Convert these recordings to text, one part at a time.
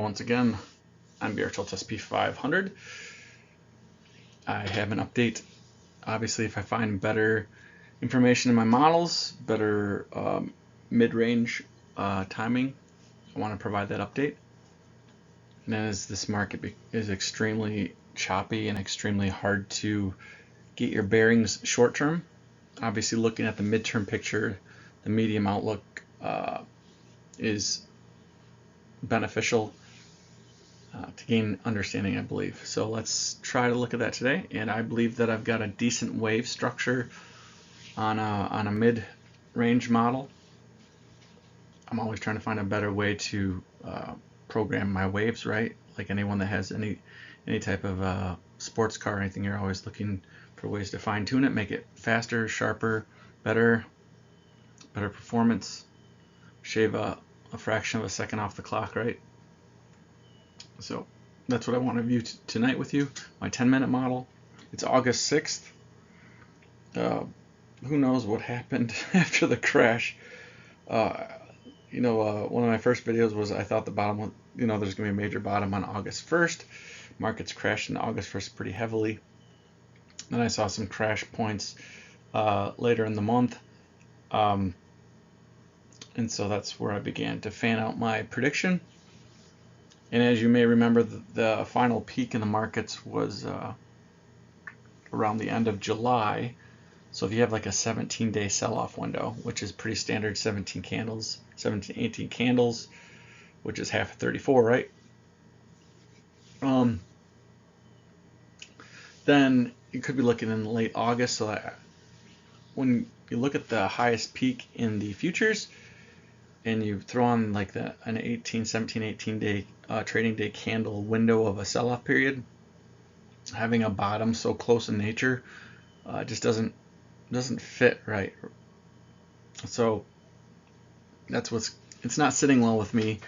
once again. I'm BRCHLT SP 500. I have an update. Obviously, if I find better information in my models, better mid-range timing, I want to provide that update. And as this market is extremely choppy and extremely hard to get your bearings short term, obviously looking at the midterm picture, the medium outlook is beneficial to gain understanding, I believe. So let's try to look at that today. And I believe that I've got a decent wave structure on a mid-range model. I'm always trying to find a better way to program my waves, right? Like anyone that has any type of sports car or anything, you're always looking for ways to fine-tune it, make it faster, sharper, better performance, shave a fraction of a second off the clock, right? So that's what I want to view tonight with you. My 10-minute model. It's August 6th. Who knows what happened after the crash? One of my first videos was I thought the bottom, there's going to be a major bottom on August 1st. Markets crashed in August 1st pretty heavily. Then I saw some crash points later in the month. And so that's where I began to fan out my prediction. And as you may remember, the final peak in the markets was around the end of July. So if you have like a 17-day sell-off window, which is pretty standard, 17 candles, 17, 18 candles, which is half of 34, right? Then you could be looking in late August. So that when you look at the highest peak in the futures, and you throw on like an 17, 18 day trading day candle window of a sell-off period, having a bottom so close in nature just doesn't fit right. So it's not sitting well with me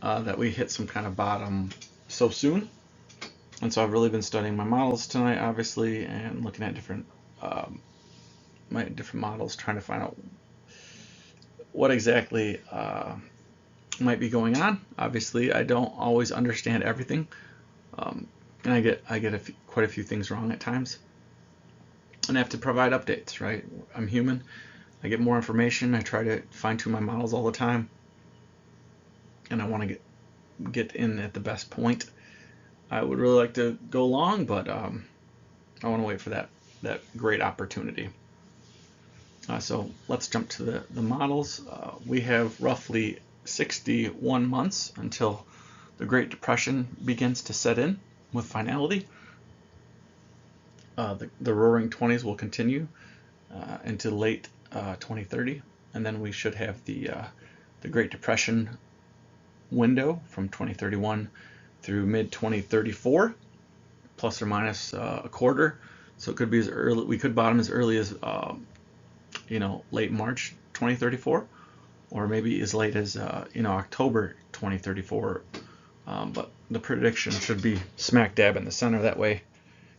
that we hit some kind of bottom so soon. And so I've really been studying my models tonight, obviously, and looking at different models, trying to find out what exactly might be going on. Obviously, I don't always understand everything, and I get quite a few things wrong at times, and I have to provide updates. Right? I'm human. I get more information. I try to fine-tune my models all the time, and I want to get in at the best point. I would really like to go long, but I want to wait for that great opportunity. So let's jump to the models. We have roughly 61 months until the Great Depression begins to set in with finality. The Roaring 20s will continue into late 2030, and then we should have the Great Depression window from 2031 through mid-2034, plus or minus a quarter. So it could be as early. We could bottom as early as late March 2034, or maybe as late as October 2034. But the prediction should be smack dab in the center. That way,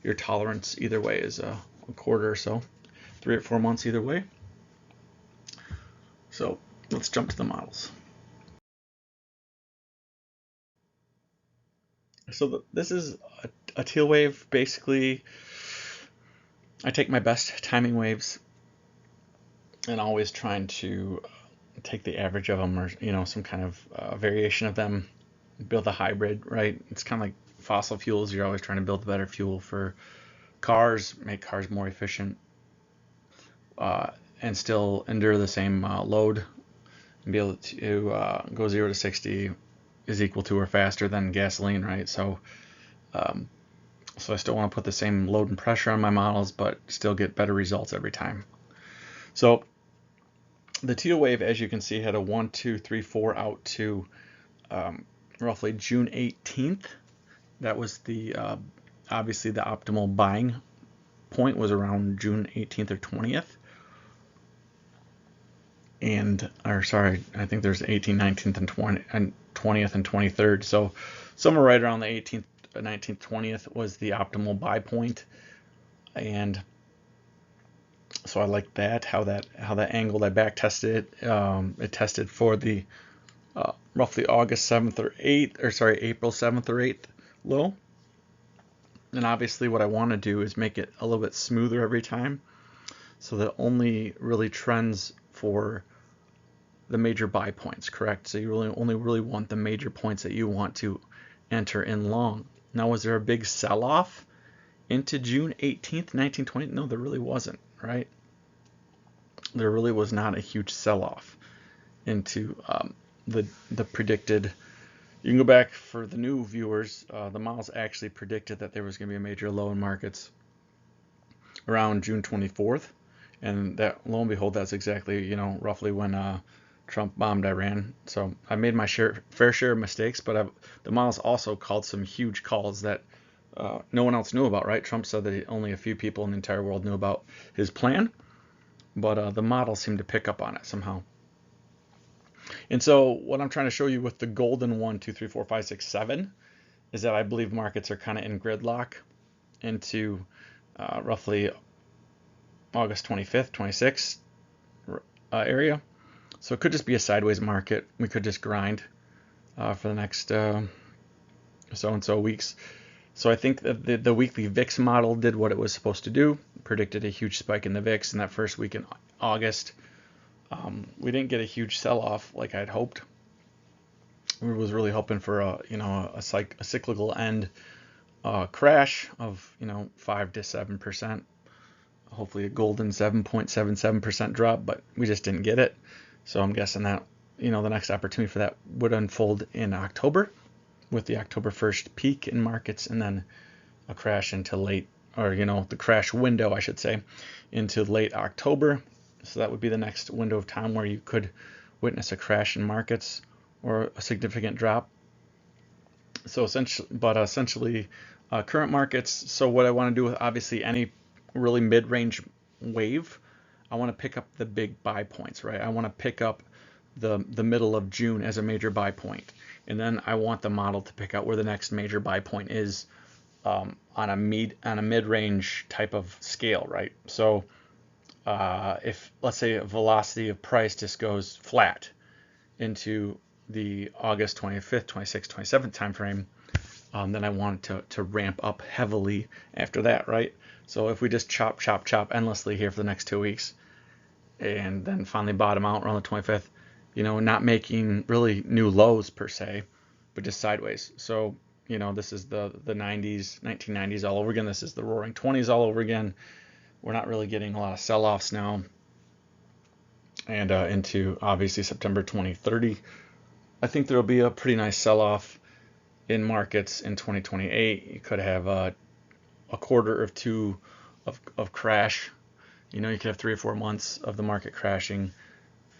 your tolerance either way is a quarter or so, 3 or 4 months either way. So let's jump to the models. So this is a teal wave. Basically, I take my best timing waves and always trying to take the average of them, or some kind of variation of them, build a hybrid, right? It's kind of like fossil fuels. You're always trying to build a better fuel for cars, make cars more efficient, and still endure the same load, and be able to go 0 to 60 is equal to or faster than gasoline, right? So I still want to put the same load and pressure on my models, but still get better results every time. So the teal wave, as you can see, had a 1, 2, 3, 4 out to roughly June 18th. That was obviously the optimal buying point was around June 18th or 20th. I think there's 18th, 19th, and 20th and 23rd. So somewhere right around the 18th, 19th, 20th was the optimal buy point. And so I like that, how that angled. I back tested it. It tested for the roughly August 7th or 8th, or sorry, April 7th or 8th low. And obviously what I want to do is make it a little bit smoother every time, so that only really trends for the major buy points, correct? So you only really want the major points that you want to enter in long. Now, was there a big sell-off into June 18th, 1920? No, there really wasn't, right? There really was not a huge sell-off into the predicted. You can go back for the new viewers. The models actually predicted that there was going to be a major low in markets around June 24th, and that, lo and behold, that's exactly, roughly when Trump bombed Iran. So I made my fair share of mistakes, but the models also called some huge calls that no one else knew about, right? Trump said that only a few people in the entire world knew about his plan, but the models seemed to pick up on it somehow. And so what I'm trying to show you with the golden 1, 2, 3, 4, 5, 6, 7 is that I believe markets are kind of in gridlock into roughly August 25th, 26th area. So it could just be a sideways market. We could just grind for the next so-and-so weeks. So I think that the weekly VIX model did what it was supposed to do, predicted a huge spike in the VIX in that first week in August. We didn't get a huge sell-off like I'd hoped. We was really hoping for a cyclical end crash of 5 to 7%. Hopefully a golden 7.77% drop, but we just didn't get it. So I'm guessing that the next opportunity for that would unfold in October, with the October 1st peak in markets, and then a crash into late, or the crash window, I should say, into late October. So that would be the next window of time where you could witness a crash in markets or a significant drop. So essentially, current markets. So what I want to do with obviously any really mid-range wave, I want to pick up the big buy points, right? I want to pick up the middle of June as a major buy point, and then I want the model to pick out where the next major buy point is on a mid-range type of scale, right? So if, let's say, a velocity of price just goes flat into the August 25th, 26th, 27th time frame, then I want it to ramp up heavily after that, right? So if we just chop endlessly here for the next 2 weeks, and then finally bottom out around the 25th, not making really new lows per se, but just sideways. So this is the 90s, 1990s all over again. This is the roaring 20s all over again. We're not really getting a lot of sell-offs now. And into obviously September 2030, I think there'll be a pretty nice sell-off in markets in 2028. You could have a quarter or two of crash. You could have 3 or 4 months of the market crashing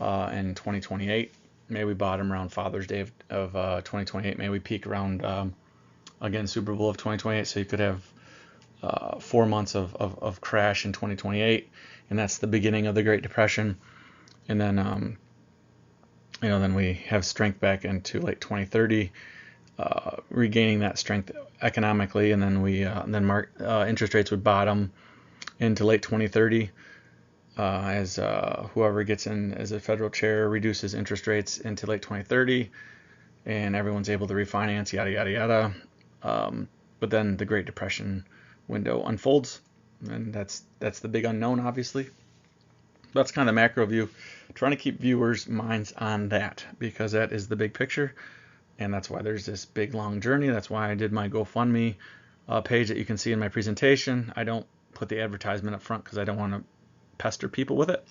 in 2028. Maybe we bottom around Father's Day of 2028. Maybe we peak around again Super Bowl of 2028. So you could have 4 months of crash in 2028, and that's the beginning of the Great Depression. And then then we have strength back into late 2030, regaining that strength economically, and then interest rates would bottom into late 2030 as whoever gets in as a federal chair reduces interest rates into late 2030, and everyone's able to refinance, yada yada yada. But then the Great Depression window unfolds, and that's the big unknown, obviously. That's kind of the macro view, trying to keep viewers' minds on that, because that is the big picture, and that's why there's this big long journey. That's why I did my GoFundMe page that you can see in my presentation. I don't put the advertisement up front because I don't want to pester people with it.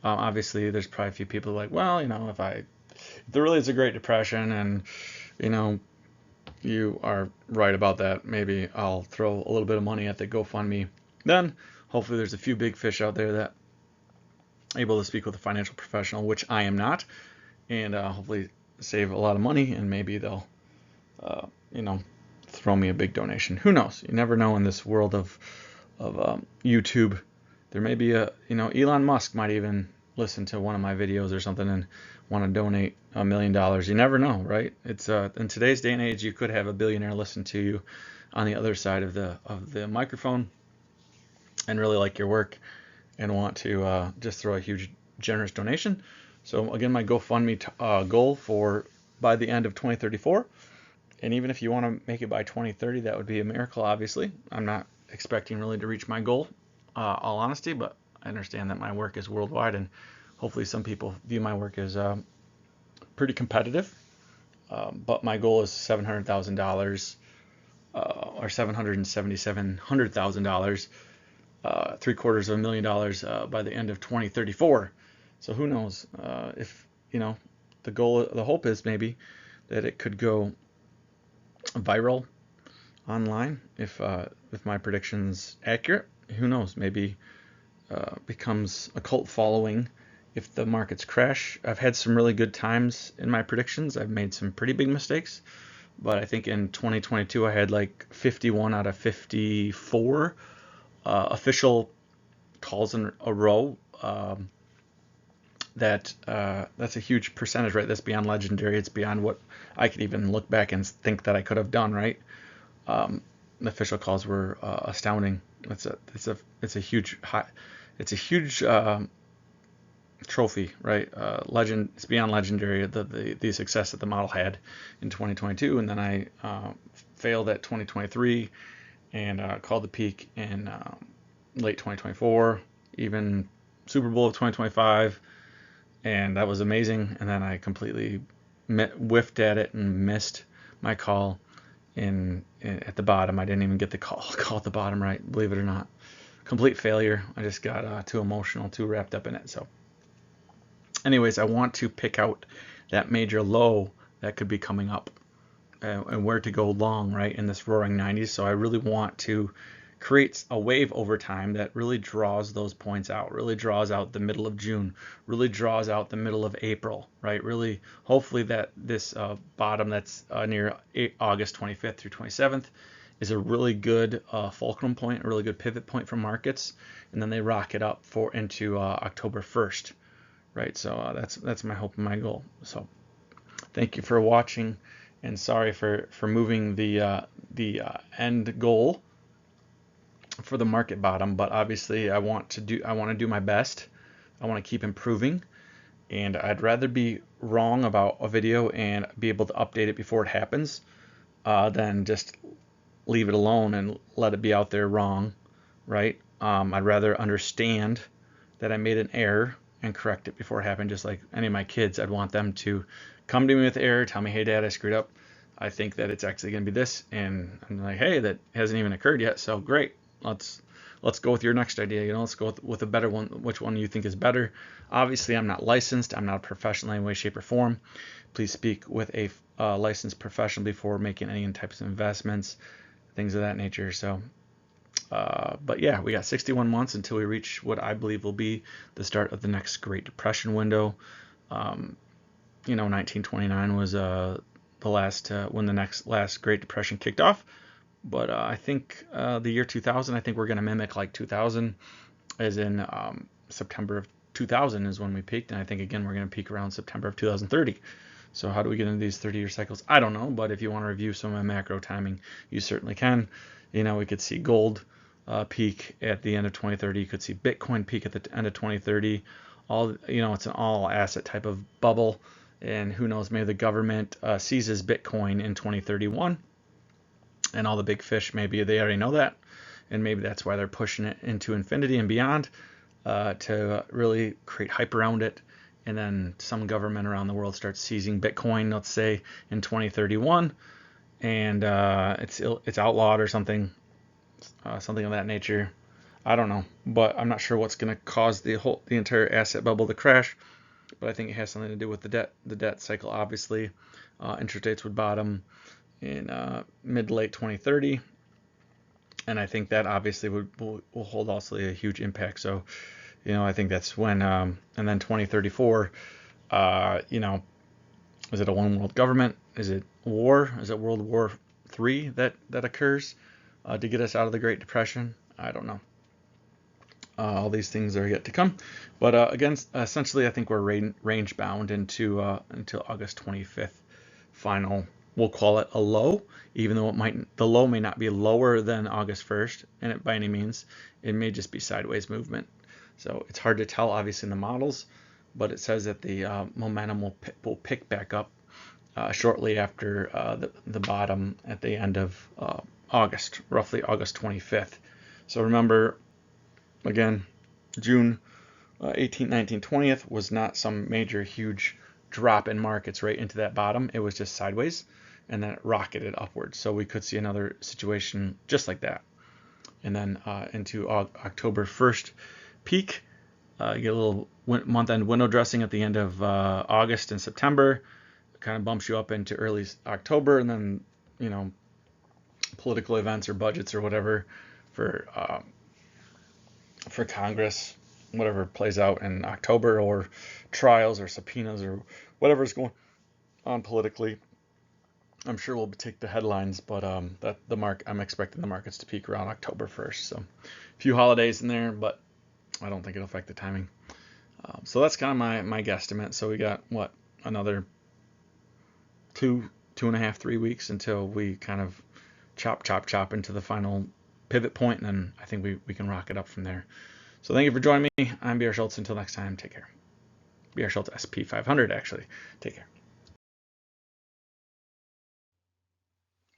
Obviously, there's probably a few people like, well, if there really is a Great Depression, and you are right about that, maybe I'll throw a little bit of money at the GoFundMe. Then hopefully there's a few big fish out there that are able to speak with a financial professional, which I am not, and hopefully save a lot of money, and maybe they'll throw me a big donation. Who knows? You never know in this world of YouTube. There may be Elon Musk might even listen to one of my videos or something and want to donate $1 million. You never know, right? It's in today's day and age, you could have a billionaire listen to you on the other side of the microphone and really like your work and want to just throw a huge generous donation. So again, my GoFundMe goal for by the end of 2034, and even if you want to make it by 2030, that would be a miracle. Obviously, I'm not expecting really to reach my goal, all honesty, but I understand that my work is worldwide, and hopefully some people view my work as pretty competitive. But my goal is $700,000 or $777,000, $750,000 by the end of 2034. So who knows if the goal, the hope is maybe that it could go viral online if my prediction's accurate. Who knows? Maybe becomes a cult following if the markets crash. I've had some really good times in my predictions. I've made some pretty big mistakes, but I think in 2022 I had like 51 out of 54 official calls in a row. That's a huge percentage, right? That's beyond legendary. It's beyond what I could even look back and think that I could have done, right? The official calls were astounding. It's a huge trophy, right? It's beyond legendary, the success that the model had in 2022, and then I failed at 2023 and called the peak in late 2024, even Super Bowl of 2025, and that was amazing. And then I completely whiffed at it and missed my call at the bottom. I didn't even get the call at the bottom right, believe it or not. Complete failure. I just got too emotional, too wrapped up in it. So anyways, I want to pick out that major low that could be coming up and where to go long, right, in this roaring 90s. So I really want to create a wave over time that really draws those points out, really draws out the middle of June, really draws out the middle of April, right? Really, hopefully that this bottom that's near August 25th through 27th is a really good fulcrum point, a really good pivot point for markets, and then they rocket up into October 1st. Right, so that's my hope and my goal. So thank you for watching, and sorry for moving the end goal for the market bottom, but obviously I want to do my best. I want to keep improving, and I'd rather be wrong about a video and be able to update it before it happens than just leave it alone and let it be out there wrong, right? I'd rather understand that I made an error and correct it before it happened. Just like any of my kids, I'd want them to come to me with error, tell me, hey dad, I screwed up, I think that it's actually going to be this, and I'm like, hey, that hasn't even occurred yet, so great, let's go with your next idea, let's go with a better one. Which one you think is better? Obviously I'm not licensed, I'm not a professional in any way, shape, or form. Please speak with a licensed professional before making any types of investments, things of that nature. So but yeah, we got 61 months until we reach what I believe will be the start of the next Great Depression window. 1929 was the last when the last Great Depression kicked off. But I think the year 2000, I think we're going to mimic like 2000, as in September of 2000 is when we peaked, and I think again we're going to peak around September of 2030. So how do we get into these 30-year cycles? I don't know, but if you want to review some of my macro timing, you certainly can. We could see gold peak at the end of 2030. You could see Bitcoin peak at the end of 2030. It's an all asset type of bubble, and who knows, maybe the government seizes Bitcoin in 2031, and all the big fish, maybe they already know that, and maybe that's why they're pushing it into infinity and beyond to really create hype around it. And then some government around the world starts seizing Bitcoin, let's say in 2031, and it's outlawed or something of that nature. I don't know, but I'm not sure what's going to cause the entire asset bubble to crash. But I think it has something to do with the debt cycle. Obviously, interest rates would bottom in mid to late 2030, and I think that obviously will hold also a huge impact. So, I think that's when, and then 2034, is it a one world government? Is it war? Is it World War III that occurs to get us out of the Great Depression? I don't know. All these things are yet to come, but again, essentially, I think we're range bound until August 25th. Final, we'll call it a low, even though the low may not be lower than August 1st, and by any means, it may just be sideways movement. So it's hard to tell, obviously, in the models, but it says that the momentum will pick back up shortly after the bottom at the end of August, roughly August 25th. So remember, again, June 18th, 19th, 20th was not some major huge drop in markets right into that bottom. It was just sideways, and then it rocketed upwards. So we could see another situation just like that. And then into October 1st peak, you get a little month-end window dressing at the end of August and September. It kind of bumps you up into early October, and then, you know, political events or budgets or whatever for Congress, whatever plays out in October, or trials or subpoenas or whatever's going on politically. I'm sure we'll take the headlines, but I'm expecting the markets to peak around October 1st. So a few holidays in there, but I don't think it'll affect the timing. So that's kind of my guesstimate. So we got another 2.5, 3 weeks until we kind of chop into the final pivot point, and then I think we can rock it up from there. So thank you for joining me. I'm B.R. Schultz. Until next time, take care. B.R. Schultz, SP 500, actually. Take care.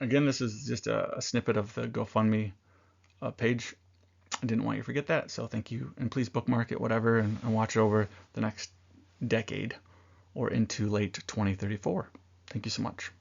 Again, this is just a snippet of the GoFundMe page. I didn't want you to forget that, so thank you. And please bookmark it, whatever, and watch it over the next decade or into late 2034. Thank you so much.